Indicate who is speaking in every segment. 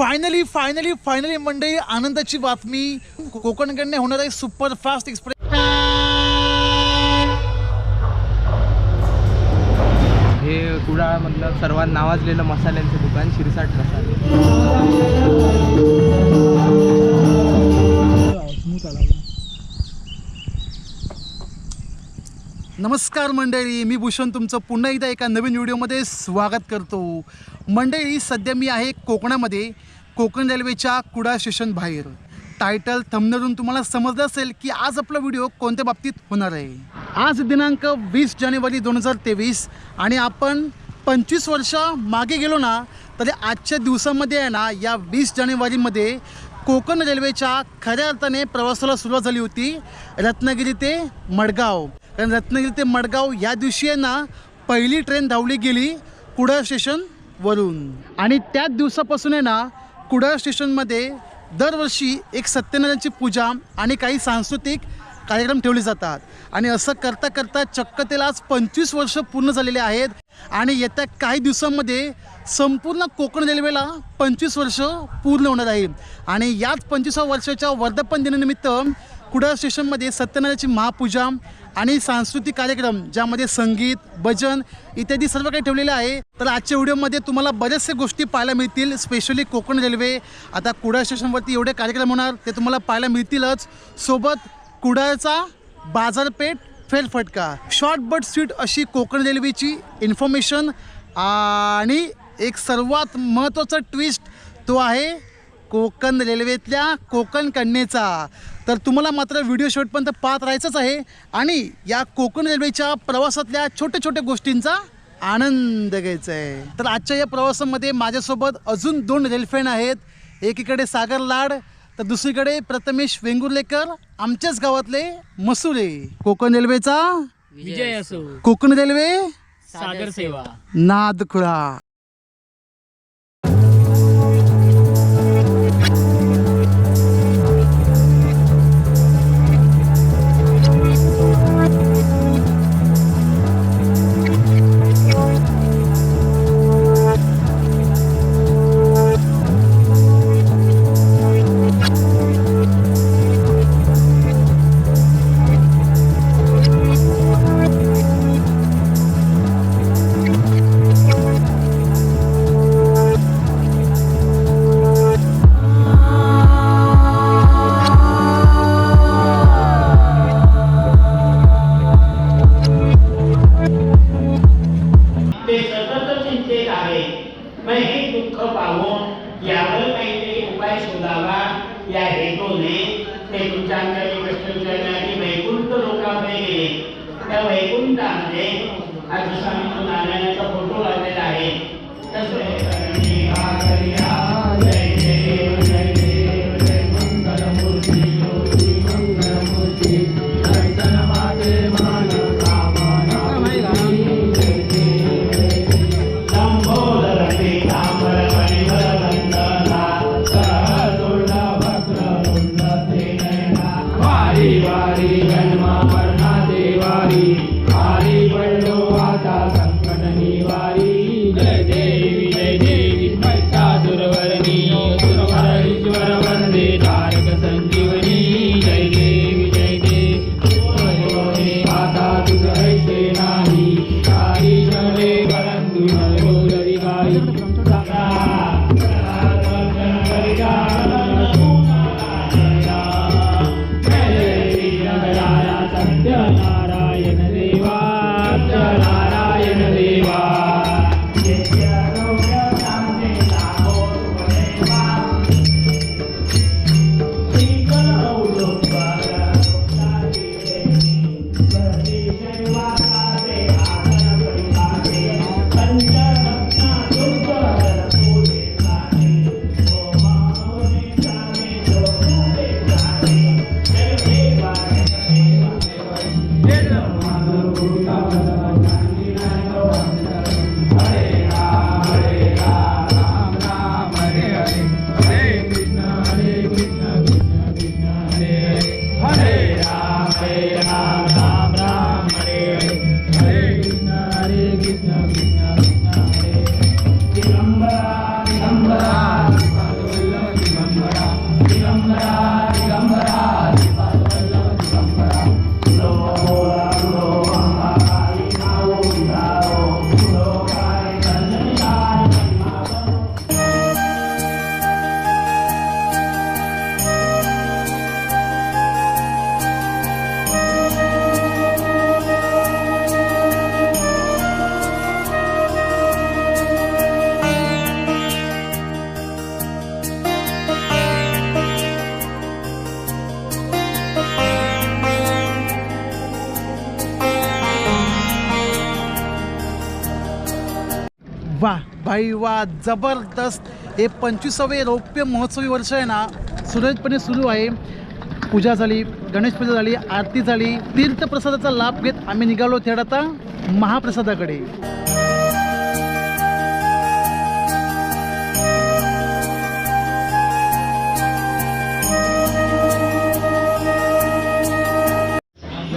Speaker 1: Finally मंडळी, आनंदाची बातमी. कोकणकडने होणार आहे सुपरफास्ट एक्सप्रेस.
Speaker 2: हे कुडाळमधलं सर्वात नावाजलेलं मसाल्यांचं दुकान शिरसाट मसाले.
Speaker 1: नमस्कार मंडळी, मी भूषण तुमचं पुन्हा एकदा एका नवीन व्हिडिओमध्ये स्वागत करतो. मंडळी, सध्या मी आहे कोकणामध्ये, कोकण रेल्वेच्या कुडाळ स्टेशन बाहेर. टायटल थंबनेलवरून तुम्हाला समजलं असेल की आज आपला व्हिडिओ कोणत्या बाबतीत होणार आहे. आज दिनांक 20 जानेवारी 2023 आणि आपण 25 वर्ष मागे गेलो ना, तरी आजच्या दिवसामध्ये आहे ना, या 20 जानेवारीमध्ये कोकण रेल्वेच्या खऱ्या अर्थाने प्रवासाला सुरुवात झाली होती. रत्नागिरी ते मडगाव. कारण रत्नागिरी ते मडगाव या दिवशी आहे ना, पहिली ट्रेन धावली गेली कुडाळ स्टेशनवरून. आणि त्याच दिवसापासून आहे ना, कुडाळ स्टेशनमध्ये दरवर्षी एक सत्यनारायणची पूजा आणि काही सांस्कृतिक कार्यक्रम ठेवले जातात. आणि असं करता करता चक्क त्याला आज 25 वर्ष पूर्ण झालेले आहेत. आणि येत्या काही दिवसांमध्ये संपूर्ण कोकण रेल्वेला 25 वर्ष पूर्ण होणार आहे. आणि याच 25व्या वर्षाच्या वर्धापन दिनानिमित्त कुडाळ स्टेशनमध्ये सत्यनारायणची महापूजा आणि सांस्कृतिक कार्यक्रम, ज्यामध्ये संगीत, भजन इत्यादी सर्व काही ठेवलेले आहे. तर आजच्या व्हिडिओमध्ये तुम्हाला बऱ्याचशा गोष्टी पाहायला मिळतील. स्पेशली कोकण रेल्वे आता कुडाळ स्टेशनवरती एवढे कार्यक्रम होणार ते तुम्हाला पाहायला मिळतीलच. सोबत कुडाळचा बाजारपेठ फेरफटका, शॉर्ट बट स्वीट अशी कोकण रेल्वेची इन्फॉर्मेशन. आणि एक सर्वात महत्त्वाचा ट्विस्ट तो आहे कोकण रेल्वेतल्या कोकण कन्येचा. तर तुम्हाला मात्र व्हिडिओ शेवटपर्यंत पाहत राहायचंच आहे आणि या कोकण रेल्वेच्या प्रवासातल्या छोट्या छोट्या गोष्टींचा आनंद घ्यायचा आहे. तर आजच्या या प्रवासामध्ये माझ्यासोबत अजून 2 रेलफेन आहेत. एकीकडे सागर लाड तर दुसरीकडे प्रथमेश वेंगुर्लेकर, आमच्याच गावातले मसुरे. कोकण रेल्वेचा
Speaker 3: विजय असो.
Speaker 1: कोकण रेल्वे
Speaker 3: सागर सेवा.
Speaker 1: नाद खुळा.
Speaker 3: फोटो लागलेला आहे.
Speaker 1: वा भाई वा जबरदस्त. हे 25वे रौप्य महोत्सवी वर्ष आहे ना सुरळीतपणे सुरू आहे. पूजा झाली, गणेश पूजा झाली, आरती झाली. तीर्थप्रसादाचा लाभ घेत आम्ही निघालो थेट आता महाप्रसादाकडे.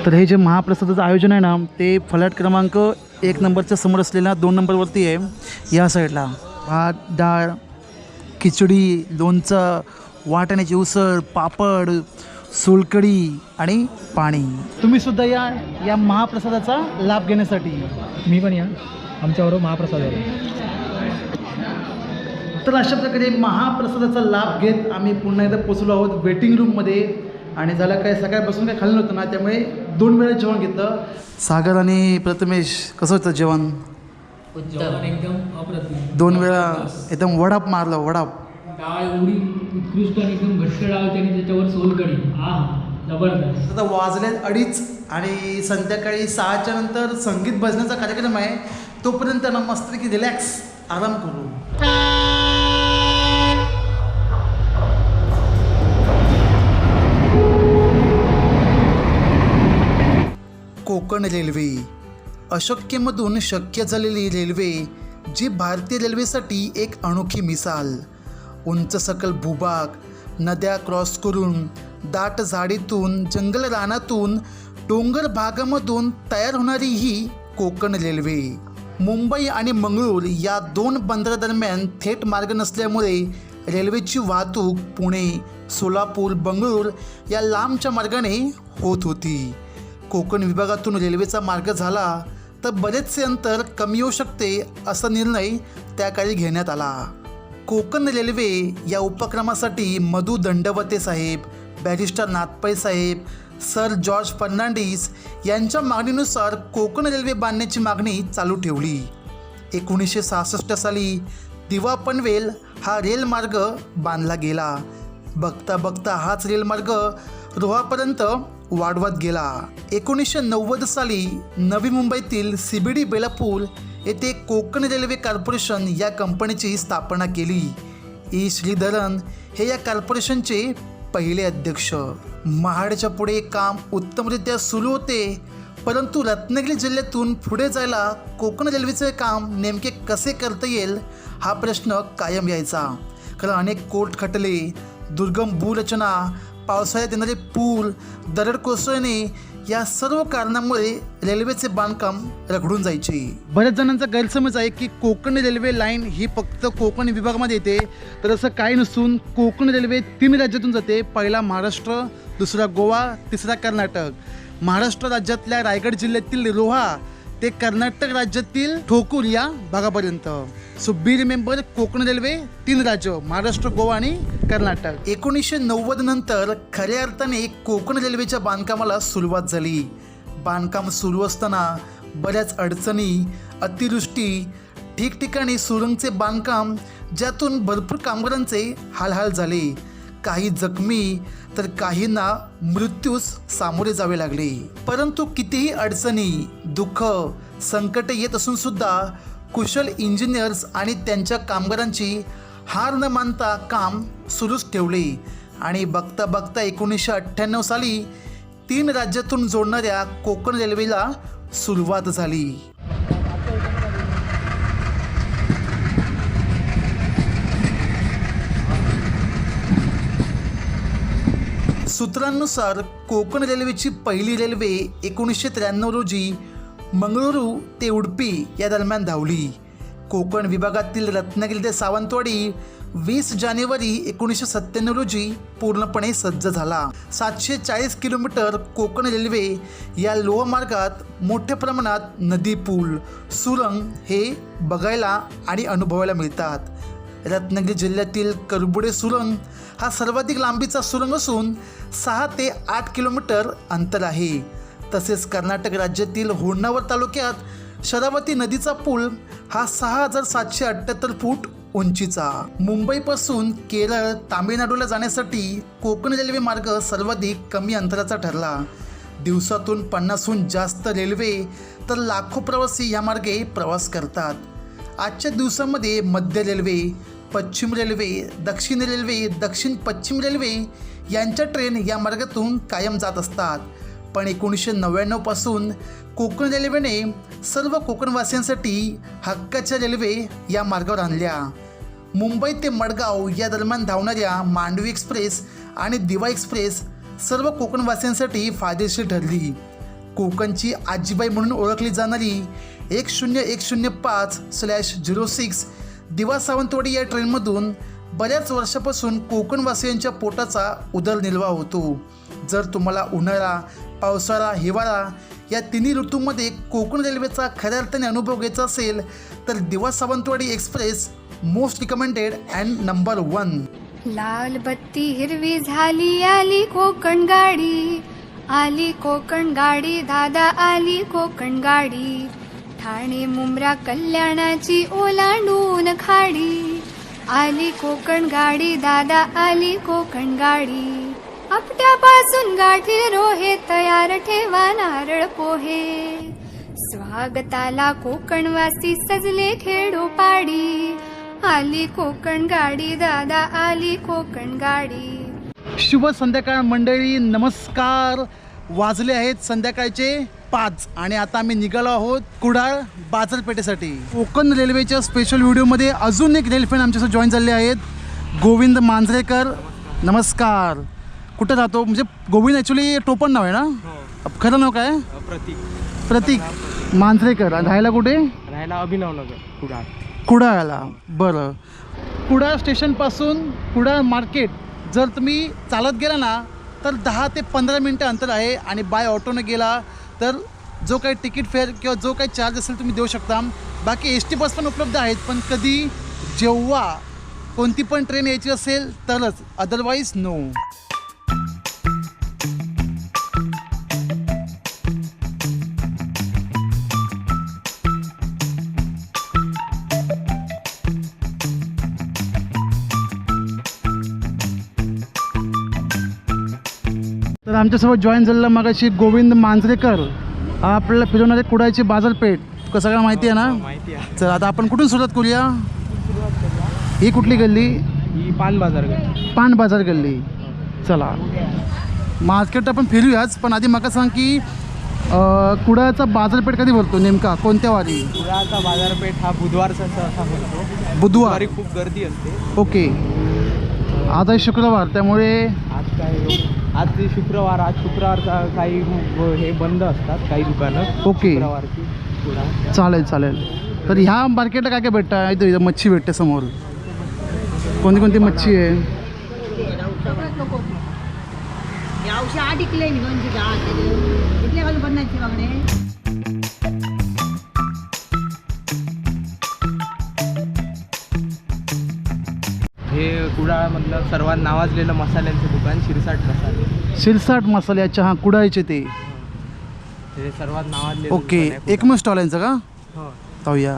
Speaker 1: तर हे जे महाप्रसादाचं आयोजन आहे ना ते फलाट क्रमांक 1 नंबरच्या समोर असलेला 2 नंबरवरती आहे. या साईडला भात, डाळ, खिचडी, लोणचं, वाटाण्याची उसळ, पापड, सोलकढी आणि पाणी. तुम्ही सुद्धा या महाप्रसादाचा लाभ घेण्यासाठी.
Speaker 3: मी पण या आमच्याबरोबर महाप्रसाद.
Speaker 1: तर अशा प्रकारे महाप्रसादाचा लाभ घेत आम्ही पुन्हा एकदा पोचलो आहोत वेटिंग रूममध्ये. आणि झालं काय, सकाळपासून काय खाल्लं नव्हतं ना त्यामुळे 2 वेळा जेवण घेतलं. सागर आणि प्रथमेश कसं होतं जेवण?
Speaker 3: एकदम अप्रतिम.
Speaker 1: 2 वेळा एकदम वडाप मारलं. वडाप
Speaker 3: डाळ एवढी उत्कृष्ट आणि एकदम घट्ट डाळ होती आणि त्याच्यावर सोलकढी. जबरदस्त.
Speaker 1: आता वाजले 2:30 आणि संध्याकाळी 6च्या नंतर संगीत भजनाचा कार्यक्रम आहे. तोपर्यंत ना मस्तपैकी रिलॅक्स आराम करू. कोकण रेल्वे, अशक्यमधून शक्य झालेली रेल्वे, जी भारतीय रेल्वेसाठी एक अनोखी मिसाल. उंच सकल भूभाग, नद्या क्रॉस करून, दाट झाडीतून, जंगल रानातून, डोंगर भागामधून तयार होणारी ही कोकण रेल्वे. मुंबई आणि मंगळूर या 2 बंदरादरम्यान थेट मार्ग नसल्यामुळे रेल्वेची वाहतूक पुणे, सोलापूर, बंगळूर या लांबच्या मार्गाने होत होती. कोकण विभागातून रेल्वेचा मार्ग झाला तर बरेचसे अंतर कमी होऊ शकते असा निर्णय त्याकाळी घेण्यात आला. कोकण रेल्वे या उपक्रमासाठी मधु दंडवते साहेब, बॅरिस्टर नाथपै साहेब, सर जॉर्ज फर्नांडिस यांच्या मागणीनुसार कोकण रेल्वे बांधण्याची मागणी चालू ठेवली. 1966 साली दिवा पनवेल हा रेलमार्ग बांधला गेला. बघता बघता हाच रेलमार्ग रोहापर्यंत वाढवत गेला. 1990 साली नवी मुंबईतील CBD बेलापूर येथे कोकण रेल्वे कॉर्पोरेशन या कंपनीची स्थापना केली. E. श्रीधरन हे या कॉर्पोरेशनचे पहिले अध्यक्ष. महाडच्या पुढे काम उत्तमरित्या सुरू होते, परंतु रत्नागिरी जिल्ह्यातून पुढे जायला कोकण रेल्वेचे काम नेमके कसे करता येईल हा प्रश्न कायम यायचा. कारण अनेक कोर्ट खटले, दुर्गम भूरचना, पावसाळ्यात येणारे पूर, दरड कोसळणे या सर्व कारणामुळे रेल्वेचे बांधकाम रखडून जायचे. बऱ्याच जणांचा गैरसमज आहे की कोकण रेल्वे लाईन ही फक्त कोकण विभागामध्ये येते, तर असं काही नसून कोकण रेल्वे 3 राज्यातून जाते. पहिला महाराष्ट्र, दुसरा गोवा, तिसरा कर्नाटक. महाराष्ट्र राज्यातल्या रायगड जिल्ह्यातील रोहा ते कर्नाटक राज्यातील ठोकूर या भागापर्यंत. So be remember, Konkan railway 3 राज्य, महाराष्ट्र, गोवा आणि कर्नाटक. 1990 नंतर खऱ्या अर्थाने कोकण रेल्वेच्या बांधकामाला सुरुवात झाली. बांधकाम सुरू असताना बऱ्याच अडचणी, अतिवृष्टी, ठिकठिकाणी सुरंगचे बांधकाम, ज्यातून भरपूर कामगारांचे हालहाल झाले. काही जखमी तर काहींना मृत्यूस सामोरे जावे लागले. परंतु कितीही अडचणी, दुःख, संकट येत असून सुद्धा कुशल इंजिनियर्स आणि त्यांच्या कामगारांची हार न मानता काम सुरूच ठेवले. आणि बघता बघता 1998 साली 3 राज्यातून जोडणाऱ्या कोकण रेल्वेला सुरुवात झाली. सूत्रांनुसार कोकण रेल्वेची पहिली रेल्वे 1993 रोजी मंगळुरू ते उडुपी या दरम्यान धावली. कोकण विभागातील रत्नागिरी ते सावंतवाडी 20 जानेवारी 1997 रोजी पूर्णपणे सज्ज झाला. 740 किलोमीटर कोकण रेल्वे या लोहमार्गात मोठ्या प्रमाणात नदी, पूल, सुरंग हे बघायला आणि अनुभवायला मिळतात. रत्नागिरी जिल्ह्यातील करबुडे सुरंग हा सर्वाधिक लांबीचा सुरंग असून 6 ते 8 किलोमीटर अंतर आहे. तसेच कर्नाटक राज्यातील होन्नावर तालुक्यात शरावती नदीचा पूल हा 6778 फूट उंचीचा. मुंबईपासून केरळ, तामिळनाडूला जाण्यासाठी कोकण रेल्वे मार्ग सर्वाधिक कमी अंतराचा ठरला. दिवसातून 50हून जास्त रेल्वे तर लाखो प्रवासी या मार्गे प्रवास करतात. आजच्या दिवसामध्ये मध्य रेल्वे, पश्चिम रेल्वे, दक्षिण रेल्वे, दक्षिण पश्चिम रेल्वे यांच्या ट्रेन या मार्गातून कायम जात असतात. पण 1999 पासून कोकण रेल्वेने सर्व कोकणवासियांसाठी हक्काच्या रेल्वे या मार्गावर आणल्या. मुंबई ते मडगाव या दरम्यान धावणाऱ्या मांडवी एक्सप्रेस आणि दिवा एक्सप्रेस सर्व कोकणवासियांसाठी फायदेशीर ठरली. कोकणची आजीबाई म्हणून ओळखली जाणारी 10105/06 दिवा सावंतवाडी या ट्रेनमधून बऱ्याच वर्षापासून कोकणवासियांच्या पोटाचा उदरनिर्वाह होतो. जर तुम्हाला उन्हाळा, पावसाळा, हिवाळा या तिन्ही ऋतूमध्ये कोकण रेल्वेचा खऱ्या अर्थाने अनुभव घ्यायचा असेल तर दिवा Sawantwadi express most recommended and number 1.
Speaker 4: लाल बत्ती हिरवी झाली, आली कोकण गाडी, आली कोकण गाडी, दादा आली कोकण गाडी. ठाणे मुंब्रा कल्याणाची ओलांडून खाडी, आली कोकण गाडी, दादा आली कोकण गाडी. आपट्यापासून गाठी रोहे, तयार ठेवा नारळ पोहे. स्वागताला कोकणवासी सजले खेडोपाडी, आली कोकण गाडी, दादा आली कोकण गाडी.
Speaker 1: शुभ संध्याकाळ मंडळी, नमस्कार. वाजले आहेत संध्याकाळचे 5 आणि आता आम्ही निघालो आहोत कुडाळ बाजारपेठेसाठी. कोकण रेल्वेच्या स्पेशल व्हिडिओमध्ये अजून एक रेल फॅन आमच्यासोबत जॉईन झाले आहेत, गोविंद मांजरेकर. नमस्कार. कुठं राहतो? म्हणजे गोविंद ॲक्च्युली टोपण नाव आहे ना? खरं नाव काय? प्रतीक मांजरेकर. आणि राहायला कुठे?
Speaker 2: राहायला अभिनवनगर, कुडाळ.
Speaker 1: कुडाळला. बरं. कुडाळ स्टेशनपासून कुडाळ मार्केट जर तुम्ही चालत गेला ना तर 10 ते 15 मिनटं अंतर आहे. आणि बाय ऑटोने गेला तर जो काही तिकीट फेअर किंवा जो काही चार्ज असेल तुम्ही देऊ शकता. बाकी एस टी बस पण उपलब्ध आहेत, पण कधी जेव्हा कोणती पण ट्रेन यायची असेल तरच, अदरवाईज नो. तर आमच्यासोबत जॉईन झालेला मगाशी गोविंद मांजरेकर. आपल्याला फिरवणारे कुडाळची बाजारपेठ सगळं माहिती आहे ना?
Speaker 2: माहिती आहे.
Speaker 1: चल आता आपण कुठून सुरुवात करूया? ही कुठली गल्ली?
Speaker 2: ही पान बाजार गल्ली.
Speaker 1: पान बाजार गल्ली. चला मार्केट आपण फिरूयाच, पण आधी मला सांग की कुडाळचा बाजारपेठ कधी भरतो नेमका, कोणत्या वारी?
Speaker 2: कुडाळचा बाजारपेठ हा बुधवारचा असा भरतो.
Speaker 1: बुधवार.
Speaker 2: खूप गर्दी असते.
Speaker 1: ओके. आज आहे शुक्रवार, त्यामुळे
Speaker 2: आज ते शुक्रवार, आज शुक्रवारचा काही हे बंद असतात काही दुकानं.
Speaker 1: ओके.
Speaker 2: शुक्रवारची कुडाळ.
Speaker 1: चालेल. तर ह्या मार्केटला काय काय भेटतं? इथं मच्छी भेटते समोर. कोणती कोणती मच्छी आहे?
Speaker 2: हे कुडाळमधलं सर्वात नावाजलेलं मसाल्यांचं दुकान शिरसाट मसाले.
Speaker 1: शिरसाट मसाले. अच्छा, हां, कुडाळचे ते.
Speaker 2: हे सर्वात नावाजलेलं
Speaker 1: ओके.
Speaker 2: दुकान आहे.
Speaker 1: एकमेव स्टॉल यांचं का?
Speaker 2: हो.
Speaker 1: पाहूया.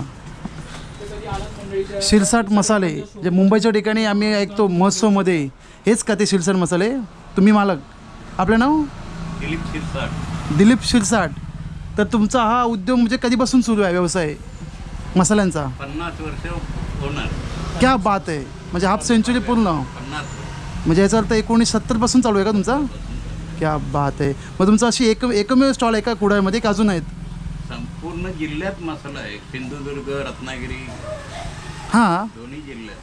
Speaker 1: शिरसाट मसाले जे मुंबईच्या ठिकाणी आम्ही ऐकतो महोत्सवमध्ये, हेच का ते शिरसाट मसाले? तुम्ही मालक? आपलं नाव? दिलीप शिरसाट. तर तुमचा हा उद्योग म्हणजे कधीपासून सुरू आहे व्यवसाय मसाल्यांचा?
Speaker 5: 50 वर्ष होणार.
Speaker 1: क्या बात आहे. म्हणजे हाफ सेंचुरी पूर्ण.
Speaker 5: 50.
Speaker 1: म्हणजे याचा अर्थ 1970 पासून चालू आहे का तुमचा? क्या बात आहे. मग तुमचा अशी एकमेव स्टॉल आहे का कुडाळमध्ये, का अजून आहेत?
Speaker 5: संपूर्ण जिल्ह्यात मसाला आहे. सिंधुदुर्ग, रत्नागिरी,
Speaker 1: हां.
Speaker 5: दोन्ही जिल्ह्यात.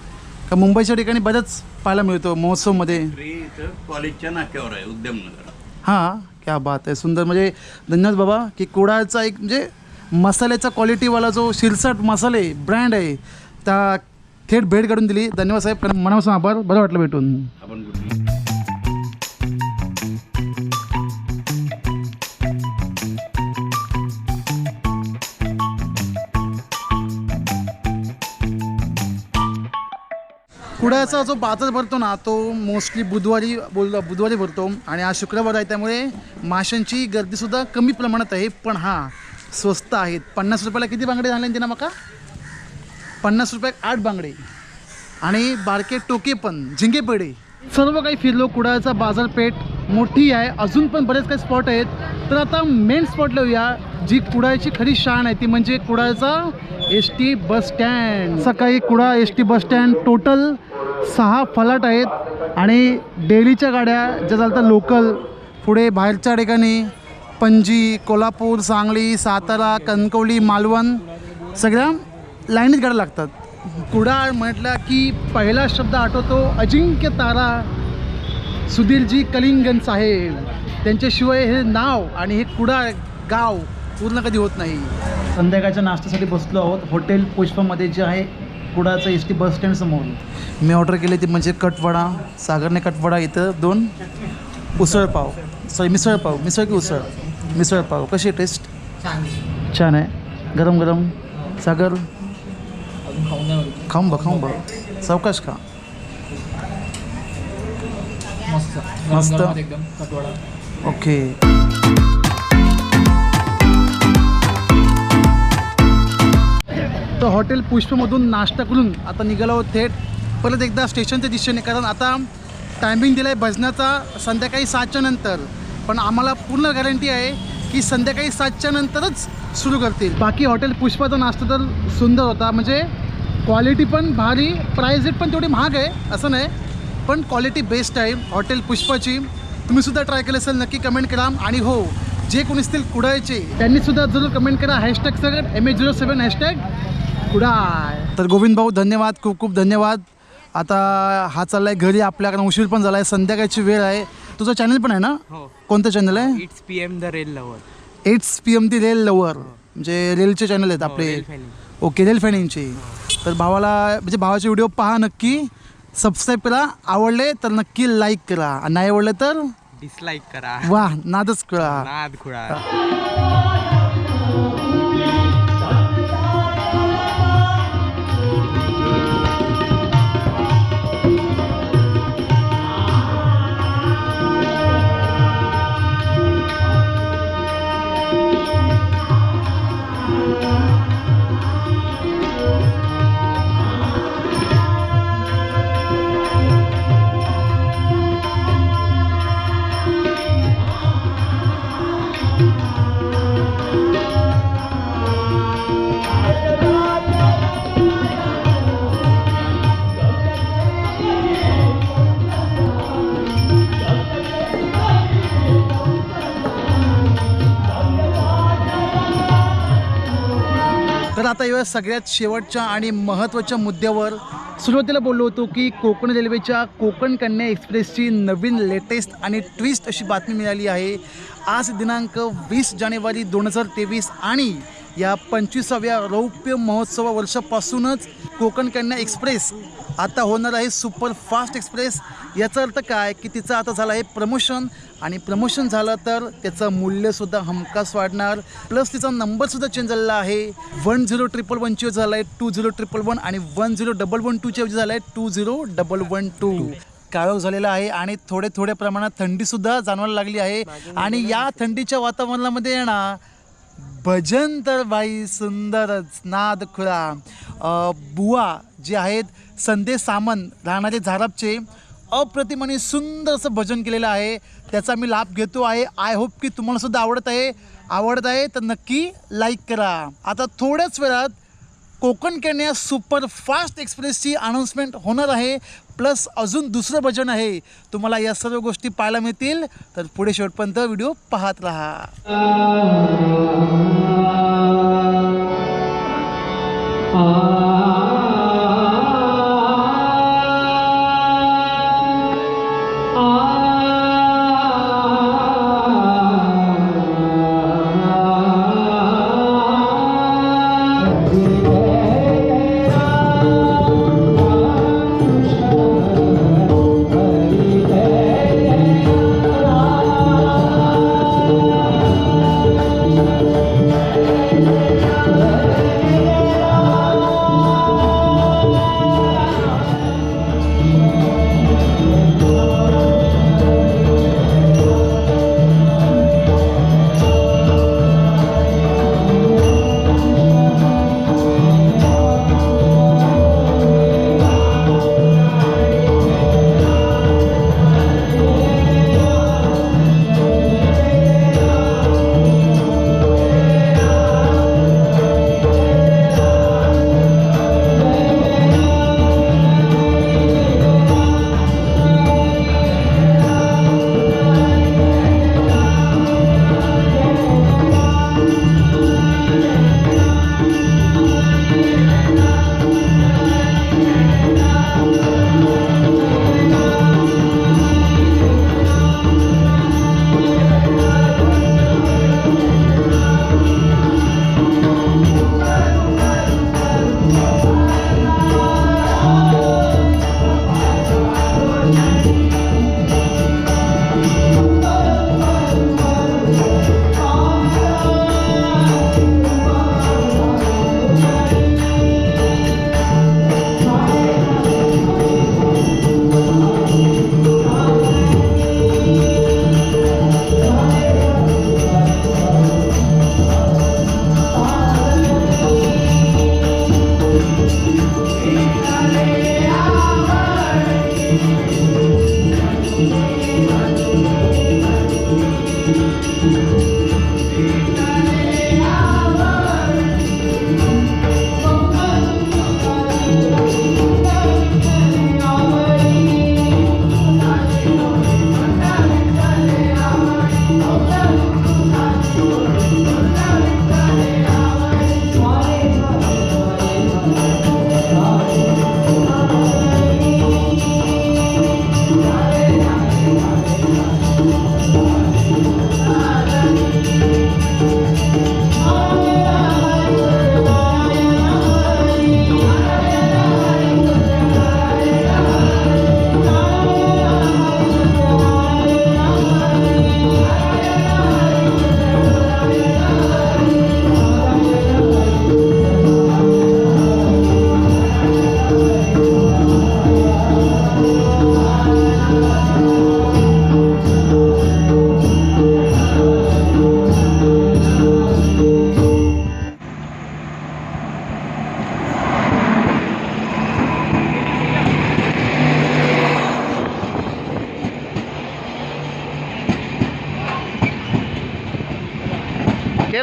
Speaker 1: का मुंबईच्या ठिकाणी बऱ्याच पाहायला मिळतो महोत्सवमध्ये?
Speaker 5: इथं कॉलेजच्या नाक्यावर आहे, उद्यमनगर.
Speaker 1: हां. क्या बात आहे. सुंदर. म्हणजे धन्यवाद बाबा की कुडाळचा एक म्हणजे मसाल्याचा क्वालिटीवाला जो शिरसाट मसाले ब्रँड आहे त्या थेट भेट काढून दिली. धन्यवाद साहेब. कारण मनापासून आभार. बरं वाटलं भेटून.
Speaker 5: आपण कुठली?
Speaker 1: कुडाळचा जो बाजार भरतो ना तो मोस्टली बुधवारी भरतो आणि आज शुक्रवार आहे, त्यामुळे माशांची गर्दीसुद्धा कमी प्रमाणात आहे. पण हां, स्वस्त आहेत. 50 रुपयाला किती बांगडे झाले ना मका? 50 रुपयात 8 बांगडे आणि बारके टोके पण, झिंगे पेढे, सर्व काही फिरलो. कुडाळचा बाजारपेठ मोठी आहे, अजून पण बरेच काही स्पॉट आहेत. तर आता मेन स्पॉटला येऊया जी कुडाळची खरी शान आहे ती म्हणजे कुडाळचा एस टी बस स्टँड. सकाळी Kudal S T bus stand total 6 फलाट आहेत आणि डेलीच्या गाड्या ज्या चालतात लोकल, पुढे बाहेरच्या ठिकाणी पणजी, कोल्हापूर, सांगली, सातारा, कणकवली, मालवण सगळ्या लाईनीत गाड्या लागतात. कुडाळ म्हटलं की पहिला शब्द आठवतो अजिंक्य तारा सुधीरजी कलिंगन साहेब. त्यांच्याशिवाय हे नाव आणि हे कुडाळ गाव पूर्ण कधी होत नाही. संध्याकाळच्या नाश्त्यासाठी बसलो आहोत हॉटेल पुष्पामध्ये जे आहे कुडाळचं एस टी बस स्टँड समोर. मी ऑर्डर केली ती म्हणजे कटवडा, सागरने कटवडा, इथं 2 उसळपाव, मिसळ की उसळ, मिसळपाव. कशी आहे टेस्ट? छान आहे, गरम गरम. सागर खाऊन बघ सावकाश खा. मस्त
Speaker 3: एकदम कटवडा.
Speaker 1: ओके. तर हॉटेल पुष्पमधून नाश्ता करून आता निघालो थेट परत एकदा स्टेशनच्या दिशेने, कारण आता टायमिंग दिला आहे भजनाचा संध्याकाळी 7च्या नंतर. पण आम्हाला पूर्ण गॅरंटी आहे की संध्याकाळी 7च्या नंतरच सुरू करतील. बाकी हॉटेल पुष्पाचा नाश्ता तर सुंदर होता, म्हणजे क्वालिटी पण भारी, प्राईस रेट पण तेवढी महाग आहे असं नाही, पण क्वालिटी बेस्ट आहे हॉटेल पुष्पाची. तुम्हीसुद्धा ट्राय केलं असेल नक्की कमेंट करा. आणि हो, जे कोणी असतील कुडाळचे त्यांनीसुद्धा जरूर कमेंट करा हॅशटॅग सगळं MH07 हॅशटॅग कुडाळ. तर गोविंद भाऊ धन्यवाद, खूप खूप धन्यवाद. आता हा चालला आहे घरी आपल्याकडे, उशीर पण झाला आहे, संध्याकाळची वेळ आहे. तुझं चॅनल पण आहे ना?
Speaker 2: हो.
Speaker 1: कोणतं चॅनल आहे?
Speaker 2: It's PM the rail lover.
Speaker 1: It's PM the rail lover, म्हणजे रेलचे चॅनल आहेत आपले. ओके, रेल फॅनिंगचे. तर भावाला म्हणजे भावाचे व्हिडिओ पहा नक्की, सबस्क्राईब करा, आवडले तर नक्की लाईक करा, आणि नाही आवडले तर
Speaker 2: डिसलाईक करा.
Speaker 1: वा नादच करा.
Speaker 2: नाद खुळा.
Speaker 1: तर आता या सगळ्यात शेवटच्या आणि महत्त्वाच्या मुद्द्यावर सुरुवातीला बोललो होतो की कोकण रेल्वेच्या कोकण कन्या एक्सप्रेसची नवीन लेटेस्ट आणि ट्विस्ट अशी बातमी मिळाली आहे. आज दिनांक 20 जानेवारी 2023 आणि या 25व्या रौप्य महोत्सव वर्षापासूनच कोकण कन्या एक्सप्रेस आता होणार आहे सुपरफास्ट एक्सप्रेस. याचा अर्थ काय की तिचं आता झालं आहे प्रमोशन, आणि प्रमोशन झालं तर त्याचं मूल्यसुद्धा हमखास वाढणार. प्लस तिचा नंबरसुद्धा चेंज झालेला आहे. 10,111ची झाला आहे 20,111 आणि 10,112च्या ऐवजी झाला आहे 20,112. काळोख झालेला आहे आणि थोड्या प्रमाणात थंडीसुद्धा जाणवायला लागली आहे. आणि या थंडीच्या वातावरणामध्ये आहे ना भजन तर बाई सुंदरच, नाद खुळा. बुवा जे आहेत संदेश सामंत राहणारे झारपचे, अप्रतिम आणि सुंदर असं भजन केलेलं आहे. त्याचा मी लाभ घेतो आहे. आय होप की तुम्हालासुद्धा आवडत आहे तर नक्की लाईक करा. आता थोड्याच वेळात कोकण कन्या सुपरफास्ट एक्सप्रेसची अनाऊन्समेंट होणार आहे. प्लस अजून दुसरं भजन आहे. तुम्हाला या सर्व गोष्टी पाहायला मिळतील, तर पुढे शेवटपर्यंत व्हिडिओ पाहत राहा.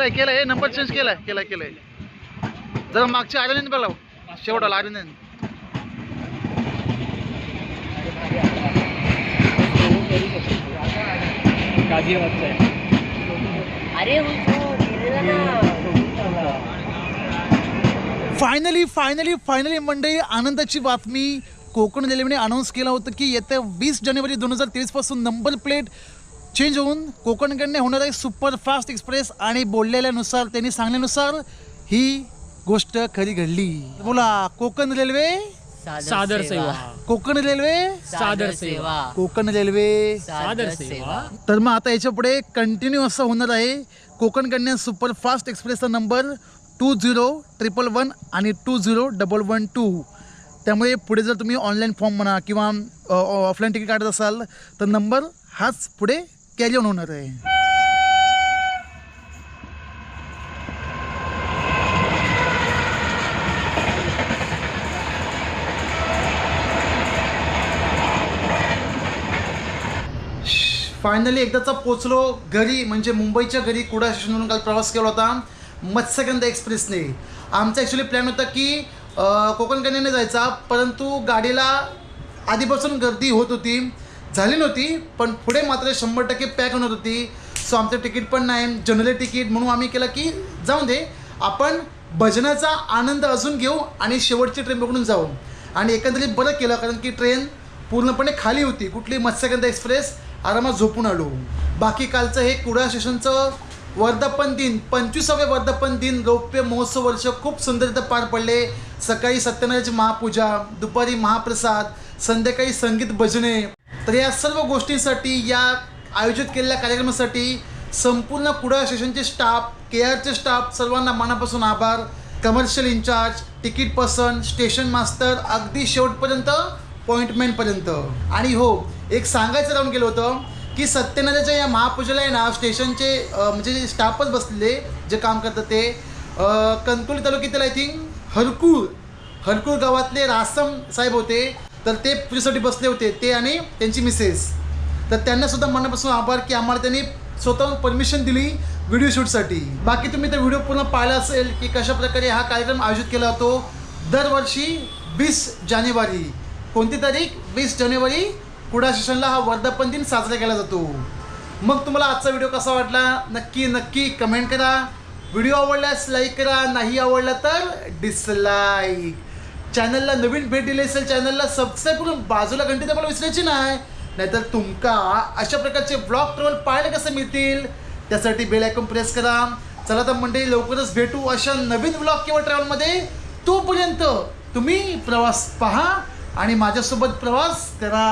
Speaker 1: केलाय हे नंबर चेंज केलाय जरा मागच्या आल्याने बघा शेवटाला आल्याने फायनली मंडळी आनंदाची बातमी कोकण रेल्वेने अनाऊन्स केलं होतं की येत्या 20 जानेवारी 2023 पासून नंबर प्लेट चेंज होऊन कोकणकडने होणार आहे सुपरफास्ट एक्सप्रेस आणि बोललेल्यानुसार त्यांनी सांगण्यानुसार ही गोष्ट खरी घडली. बोला कोकण रेल्वे
Speaker 3: सादर सेवा.
Speaker 1: कोकण रेल्वे
Speaker 3: सादर सेवा.
Speaker 1: कोकण रेल्वे
Speaker 3: सादर सेवा.
Speaker 1: तर मग आता याच्या पुढे कंटिन्यू असं होणार आहे कोकण कन्या सुपरफास्ट एक्सप्रेसचा नंबर 2011 आणि 20112. त्यामुळे पुढे जर तुम्ही ऑनलाईन फॉर्म म्हणा किंवा ऑफलाईन तिकीट काढत असाल तर नंबर हाच पुढे कॅरी ऑन होणार आहे. फायनली एकदाचा पोचलो घरी म्हणजे मुंबईच्या घरी कुडाळ स्टेशनवरून काल प्रवास केला होता मत्स्यगंधा एक्सप्रेसने. आमचा ॲक्च्युली प्लॅन होता की कोकण कन्याने जायचा परंतु गाडीला आधीपासून गर्दी होत होती झाली नव्हती पण पुढे मात्र 100% पॅक होणार होती. सो आमचं तिकीट पण नाही जनरल तिकीट म्हणून आम्ही केलं की जाऊन दे आपण भजनाचा आनंद अजून घेऊ आणि शेवटची ट्रेन पकडून जाऊ. आणि एकंदरीत बरं केलं कारण की ट्रेन पूर्णपणे खाली होती कुठली मत्स्यगंधा एक्सप्रेस आरामात झोपून आलो. बाकी कालचं हे कुडाळ स्टेशनचं वर्धापन दिन 25वे वर्धापन दिन रौप्य महोत्सव वर्ष खूप सुंदररित्या पार पडले. सकाळी सत्यनारायणाची महापूजा दुपारी महाप्रसाद संध्याकाळी संगीत भजने. तर या सर्व गोष्टींसाठी या आयोजित केलेल्या कार्यक्रमासाठी संपूर्ण कुडाळ स्टेशनचे स्टाफ KRचे स्टाफ सर्वांना मनापासून आभार. Commercial incharge ticket person station master अगदी शेवटपर्यंत अपॉइंटमेंटपर्यंत. आणि हो एक सांगायचं राहून गेलं होतं की सत्यनारायणाच्या या महापूजेला आहे ना स्टेशनचे म्हणजे जे स्टाफच बसलेले जे काम करतात ते कणकवली तालुक्यातील आय थिंक हरकूळ गावातले रासम साहेब होते तर ते पूजेसाठी बसले होते ते आणि त्यांची मिसेस. तर त्यांनासुद्धा मनापासून आभार की आम्हाला त्यांनी स्वतःहून परमिशन दिली व्हिडिओ शूटसाठी. बाकी तुम्ही तर व्हिडिओ पूर्ण पाहिला असेल की कशा प्रकारे हा कार्यक्रम आयोजित केला जातो दरवर्षी 20 जानेवारी. कोणती तारीख 20 जानेवारी कुडाळ स्टेशनला हा वर्धापन दिन साजरा केला जातो. मग तुम्हाला आजचा व्हिडिओ कसा वाटला नक्की कमेंट करा. व्हिडिओ आवडल्यास लाईक करा नाही आवडला तर डिसलाईक. चॅनलला नवीन भेट दिली असेल चॅनलला सबस्क्राईब करून बाजूला घंटी दाबायला विसरायची नाही नाहीतर तुमका अशा प्रकारचे ब्लॉग ट्रॅव्हल पाहायला कसे मिळतील त्यासाठी बेल आयकॉन प्रेस करा. चला तर मंडळी लवकरच भेटू अशा नवीन ब्लॉग किंवा ट्रॅव्हलमध्ये. तोपर्यंत तुम्ही प्रवास पहा आणि माझ्यासोबत प्रवास करा.